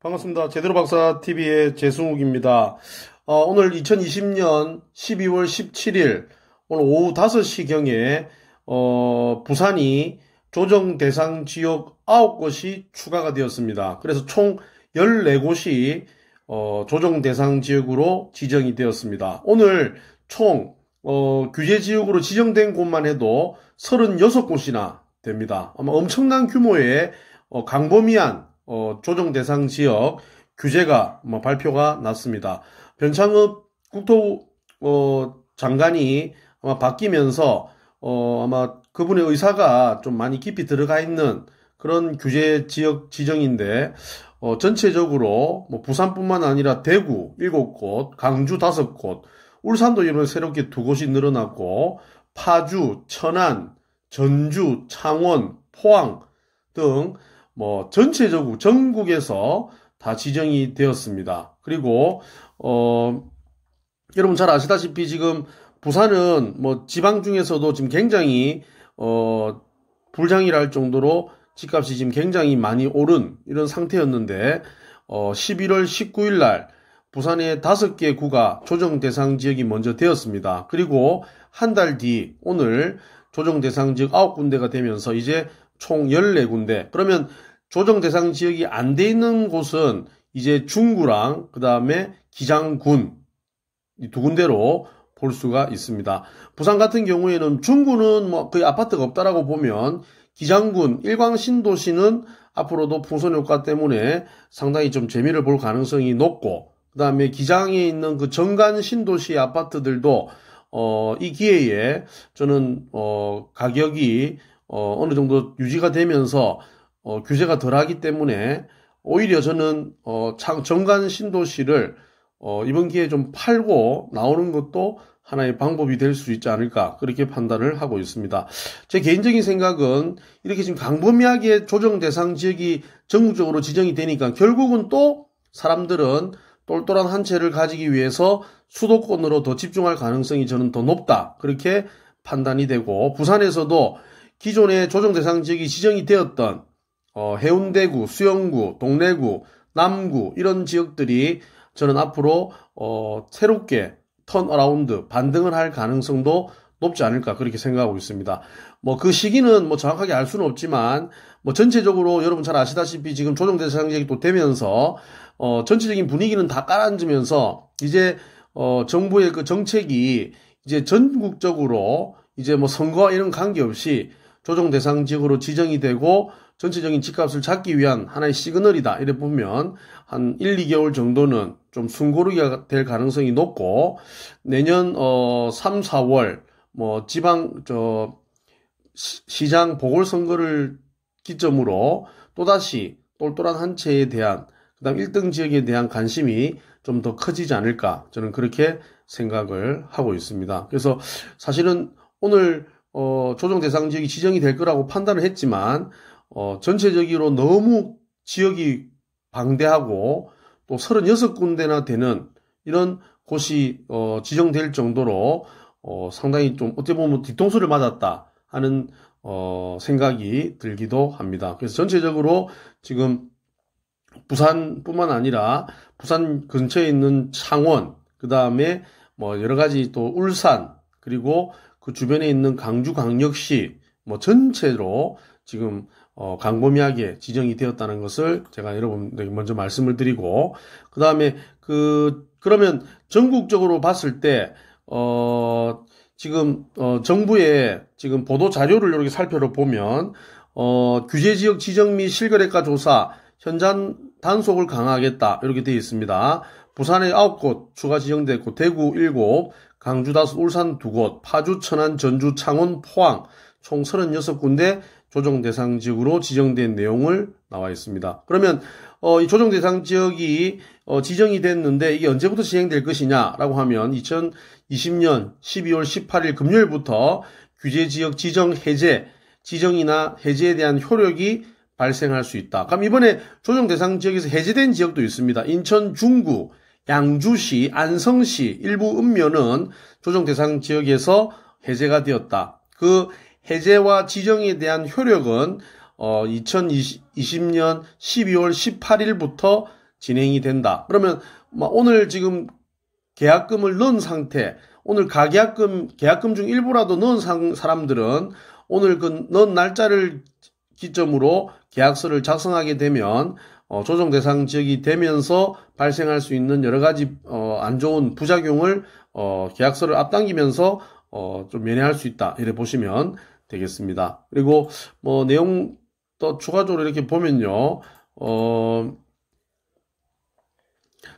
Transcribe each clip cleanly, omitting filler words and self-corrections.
반갑습니다. 제대로 박사 TV의 재승욱입니다. 오늘 2020년 12월 17일 오늘 오후 5시경에 부산이 조정 대상 지역 9곳이 추가가 되었습니다. 그래서 총 14곳이 조정 대상 지역으로 지정이 되었습니다. 오늘 총 규제 지역으로 지정된 곳만 해도 36곳이나 됩니다. 아마 엄청난 규모의 광범위한 조정 대상 지역 규제가 발표가 났습니다. 변창흠 국토부 장관이 아마 바뀌면서 아마 그분의 의사가 좀 많이 깊이 들어가 있는 그런 규제 지역 지정인데 전체적으로 부산뿐만 아니라 대구 7곳, 강주 5곳, 울산도 이번에 새롭게 2곳이 늘어났고 파주, 천안, 전주, 창원, 포항 등 전체적으로 전국에서 다 지정이 되었습니다. 그리고 여러분 잘 아시다시피 지금 부산은 지방 중에서도 지금 굉장히 불장이라 할 정도로 집값이 지금 굉장히 많이 오른 이런 상태였는데 11월 19일 날 부산의 5개 구가 조정 대상 지역이 먼저 되었습니다. 그리고 한 달 뒤 오늘 조정 대상 지역 9군데가 되면서 이제 총 14군데. 그러면 조정 대상 지역이 안 돼 있는 곳은 이제 중구랑 그 다음에 기장군 이 2군데로 볼 수가 있습니다. 부산 같은 경우에는 중구는 거의 아파트가 없다라고 보면 기장군, 일광신도시는 앞으로도 풍선 효과 때문에 상당히 좀 재미를 볼 가능성이 높고 그 다음에 기장에 있는 그 정간 신도시 아파트들도 이 기회에 저는 가격이 어느 정도 유지가 되면서 규제가 덜하기 때문에 오히려 저는 정간 신도시를 이번 기회에 좀 팔고 나오는 것도 하나의 방법이 될 수 있지 않을까 그렇게 판단을 하고 있습니다. 제 개인적인 생각은 이렇게 지금 광범위하게 조정 대상 지역이 전국적으로 지정이 되니까 결국은 또 사람들은 똘똘한 한 채를 가지기 위해서 수도권으로 더 집중할 가능성이 저는 더 높다 그렇게 판단이 되고 부산에서도 기존의 조정 대상 지역이 지정이 되었던 해운대구, 수영구, 동래구, 남구 이런 지역들이 저는 앞으로 새롭게 턴어라운드 반등을 할 가능성도 높지 않을까 그렇게 생각하고 있습니다. 그 시기는 정확하게 알 수는 없지만 전체적으로 여러분 잘 아시다시피 지금 조정 대상 지역이 또 되면서 전체적인 분위기는 다 깔아앉으면서 이제 정부의 그 정책이 이제 전국적으로 이제 선거와 이런 관계없이 조정 대상 지역으로 지정이 되고 전체적인 집값을 잡기 위한 하나의 시그널이다. 이래 보면 한 1, 2개월 정도는 좀 숨고르기가 될 가능성이 높고 내년 3, 4월 시장 보궐선거를 기점으로 또다시 똘똘한 한 채에 대한 그다음 1등 지역에 대한 관심이 좀 더 커지지 않을까 저는 그렇게 생각을 하고 있습니다. 그래서 사실은 오늘 조정 대상 지역이 지정이 될 거라고 판단을 했지만 전체적으로 너무 지역이 방대하고 또 36군데나 되는 이런 곳이 지정될 정도로 상당히 좀 어떻게 보면 뒤통수를 맞았다 하는 생각이 들기도 합니다. 그래서 전체적으로 지금 부산뿐만 아니라 부산 근처에 있는 창원, 그 다음에 여러 가지 또 울산, 그리고 그 주변에 있는 강주광역시 전체로 지금 광범위하게 지정이 되었다는 것을 제가 여러분들에게 먼저 말씀을 드리고 그 다음에 그러면 전국적으로 봤을 때 지금 정부의 지금 보도 자료를 이렇게 살펴보면 규제 지역 지정 및 실거래가 조사 현장 단속을 강화하겠다 이렇게 되어 있습니다. 부산에 9곳 추가 지정됐고 대구 7곳, 강주 5, 울산 2곳, 파주, 천안, 전주, 창원, 포항 총 36군데 조정 대상 지역으로 지정된 내용을 나와 있습니다. 그러면 이 조정 대상 지역이 지정이 됐는데 이게 언제부터 시행될 것이냐라고 하면 2020년 12월 18일 금요일부터 규제 지역 지정 해제, 지정이나 해제에 대한 효력이 발생할 수 있다. 그럼 이번에 조정 대상 지역에서 해제된 지역도 있습니다. 인천 중구, 양주시, 안성시 일부 읍면은 조정 대상 지역에서 해제가 되었다. 그 해제와 지정에 대한 효력은 2020년 12월 18일부터 진행이 된다. 그러면 오늘 지금 계약금을 넣은 상태, 오늘 계약금 중 일부라도 넣은 사람들은 오늘 그 넣은 날짜를 기점으로 계약서를 작성하게 되면 조정 대상 지역이 되면서 발생할 수 있는 여러 가지 안 좋은 부작용을 계약서를 앞당기면서 좀 면회할 수 있다. 이렇게 보시면 되겠습니다. 그리고 내용 또 추가적으로 이렇게 보면요.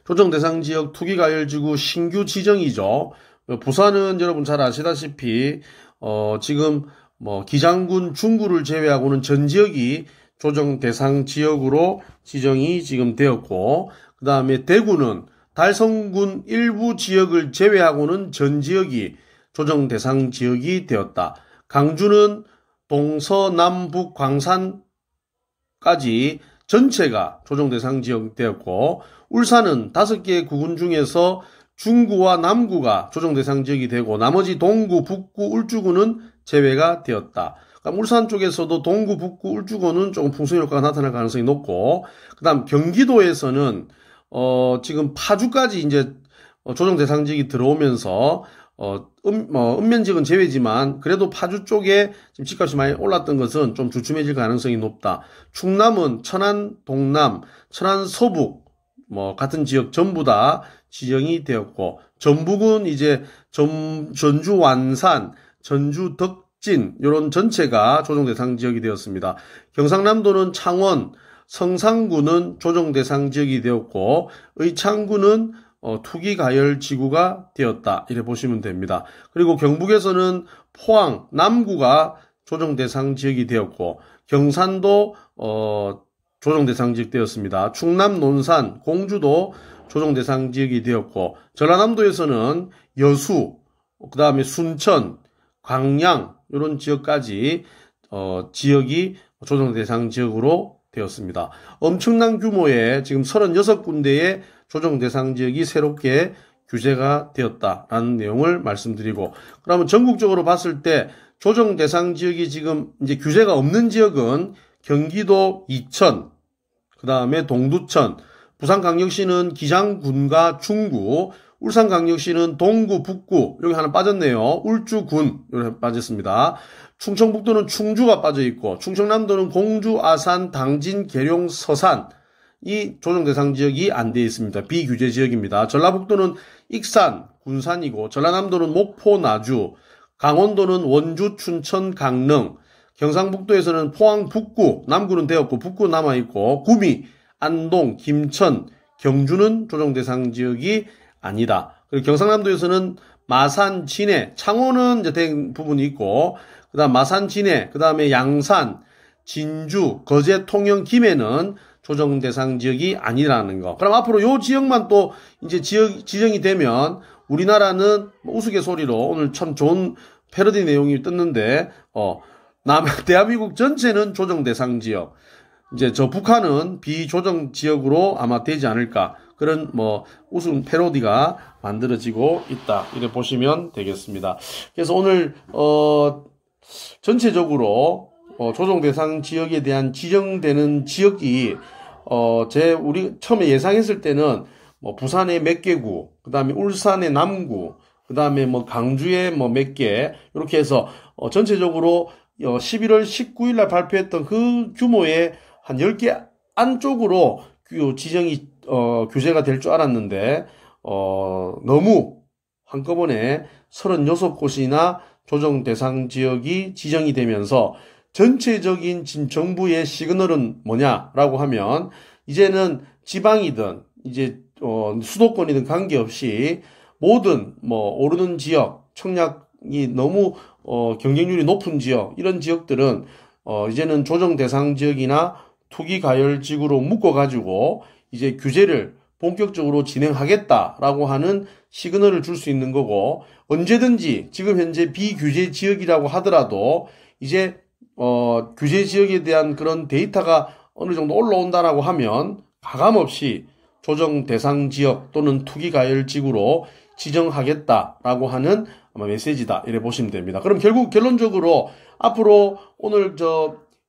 조정 대상 지역 투기과열지구 신규 지정이죠. 부산은 여러분 잘 아시다시피 지금 기장군, 중구를 제외하고는 전 지역이 조정 대상 지역으로 지정이 지금 되었고, 그 다음에 대구는 달성군 일부 지역을 제외하고는 전 지역이 조정 대상 지역이 되었다. 강주는 동서남북 광산까지 전체가 조정 대상 지역 되었고, 울산은 5개 구군 중에서 중구와 남구가 조정 대상 지역이 되고 나머지 동구, 북구, 울주구는 제외가 되었다. 그러니까 울산 쪽에서도 동구, 북구, 울주구는 조금 풍성 효과가 나타날 가능성이 높고, 그다음 경기도에서는 지금 파주까지 이제 조정 대상 지역이 들어오면서 읍면지역은 제외지만 그래도 파주 쪽에 지금 집값이 많이 올랐던 것은 좀 주춤해질 가능성이 높다. 충남은 천안 동남, 천안 서북 같은 지역 전부 다 지정이 되었고, 전북은 이제 전주 완산, 전주 덕진 이런 전체가 조정 대상 지역이 되었습니다. 경상남도는 창원, 성산구는 조정 대상 지역이 되었고, 의창구는 투기과열 지구가 되었다. 이렇게 보시면 됩니다. 그리고 경북에서는 포항, 남구가 조정 대상 지역이 되었고, 경산도 조정 대상 지역 되었습니다. 충남, 논산, 공주도 조정 대상 지역이 되었고, 전라남도에서는 여수, 그 다음에 순천, 광양 이런 지역까지 지역이 조정 대상 지역으로 되었습니다. 엄청난 규모의 지금 36군데의 조정 대상 지역이 새롭게 규제가 되었다라는 내용을 말씀드리고, 그러면 전국적으로 봤을 때 조정 대상 지역이 지금 이제 규제가 없는 지역은 경기도 이천, 그 다음에 동두천, 부산광역시는 기장군과 중구, 울산광역시는 동구, 북구, 여기 하나 빠졌네요. 울주군, 이렇게 빠졌습니다. 충청북도는 충주가 빠져있고, 충청남도는 공주, 아산, 당진, 계룡, 서산, 이 조정 대상 지역이 안 되어 있습니다. 비규제 지역입니다. 전라북도는 익산, 군산이고, 전라남도는 목포, 나주, 강원도는 원주, 춘천, 강릉, 경상북도에서는 포항, 북구, 남구는 되었고, 북구 남아있고, 구미, 안동, 김천, 경주는 조정 대상 지역이 아니다. 그리고 경상남도에서는 마산, 진해, 창원은 이제 된 부분이 있고, 그 다음 마산, 진해, 그 다음에 양산, 진주, 거제, 통영, 김해는 조정 대상 지역이 아니라는 거. 그럼 앞으로 요 지역만 또 이제 지정이 되면 우리나라는 우스갯소리로 오늘 참 좋은 패러디 내용이 떴는데, 대한민국 전체는 조정 대상 지역. 이제 저 북한은 비조정 지역으로 아마 되지 않을까. 그런 웃음 패러디가 만들어지고 있다. 이렇게 보시면 되겠습니다. 그래서 오늘 전체적으로 조정 대상 지역에 대한 지정되는 지역이 우리 처음에 예상했을 때는 부산의 몇 개구, 그다음에 울산의 남구, 그다음에 강주의 몇 개, 이렇게 해서 전체적으로 11월 19일 날 발표했던 그 규모의 한 10개 안쪽으로 지정이 규제가 될 줄 알았는데 너무 한꺼번에 36곳이나 조정 대상 지역이 지정이 되면서 전체적인 정부의 시그널은 뭐냐라고 하면, 이제는 지방이든 이제 수도권이든 관계없이 모든 오르는 지역, 청약이 너무 경쟁률이 높은 지역, 이런 지역들은 이제는 조정 대상 지역이나 투기 과열 지구로 묶어가지고 이제 규제를 본격적으로 진행하겠다라고 하는 시그널을 줄 수 있는 거고, 언제든지 지금 현재 비규제 지역이라고 하더라도 이제 규제 지역에 대한 그런 데이터가 어느 정도 올라온다라고 하면 가감없이 조정 대상 지역 또는 투기 과열 지구로 지정하겠다라고 하는 아마 메시지다, 이래 보시면 됩니다. 그럼 결국 결론적으로 앞으로 오늘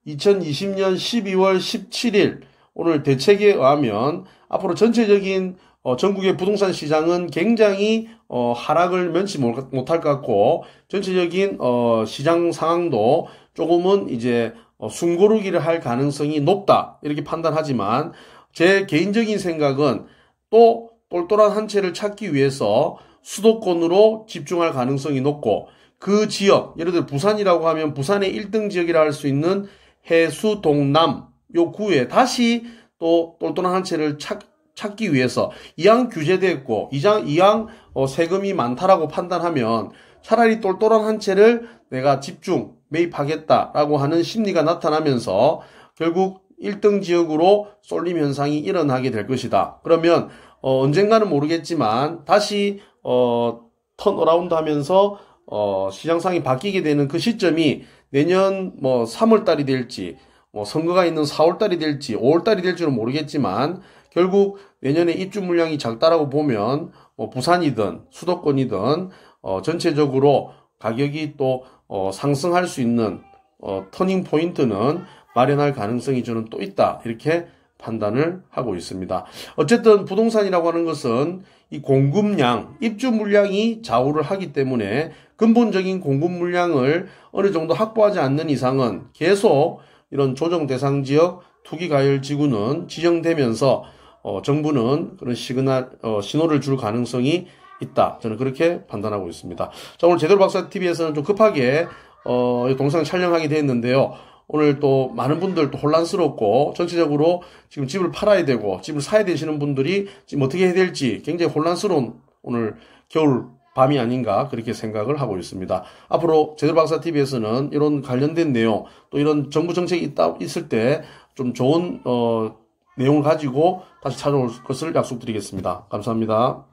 2020년 12월 17일 오늘 대책에 의하면 앞으로 전체적인 전국의 부동산 시장은 굉장히 하락을 면치 못할 것 같고, 전체적인 시장 상황도 조금은 이제 숨고르기를 할 가능성이 높다 이렇게 판단하지만, 제 개인적인 생각은 또 똘똘한 한 채를 찾기 위해서 수도권으로 집중할 가능성이 높고, 그 지역, 예를 들어 부산이라고 하면 부산의 1등 지역이라 할 수 있는 해수 동남 요 구에 다시 또 똘똘한 한 채를 찾기 위해서, 이왕 규제됐고 이왕 세금이 많다라고 판단하면 차라리 똘똘한 한 채를 내가 집중 매입하겠다라고 하는 심리가 나타나면서 결국 1등 지역으로 쏠림 현상이 일어나게 될 것이다. 그러면 언젠가는 모르겠지만 다시 턴어라운드 하면서 시장상이 바뀌게 되는 그 시점이 내년 3월 달이 될지, 선거가 있는 4월 달이 될지 5월 달이 될지는 모르겠지만, 결국 내년에 입주 물량이 작다라고 보면 부산이든 수도권이든 전체적으로 가격이 또 상승할 수 있는 터닝 포인트는 마련할 가능성이 저는 또 있다, 이렇게 판단을 하고 있습니다. 어쨌든 부동산이라고 하는 것은 이 공급량, 입주 물량이 좌우를 하기 때문에 근본적인 공급 물량을 어느 정도 확보하지 않는 이상은 계속 이런 조정 대상 지역, 투기 가열 지구는 지정되면서 정부는 그런 신호를 줄 가능성이 있다, 저는 그렇게 판단하고 있습니다. 자, 오늘 제대로 박사 TV에서는 좀 급하게 동영상 촬영하게 됐는데요. 오늘 또 많은 분들 또 혼란스럽고, 전체적으로 지금 집을 팔아야 되고 집을 사야 되시는 분들이 지금 어떻게 해야 될지 굉장히 혼란스러운 오늘 겨울 밤이 아닌가, 그렇게 생각을 하고 있습니다. 앞으로 제대로 박사 TV에서는 이런 관련된 내용, 또 이런 정부 정책이 있을 때 좀 좋은 내용을 가지고 다시 찾아올 것을 약속드리겠습니다. 감사합니다.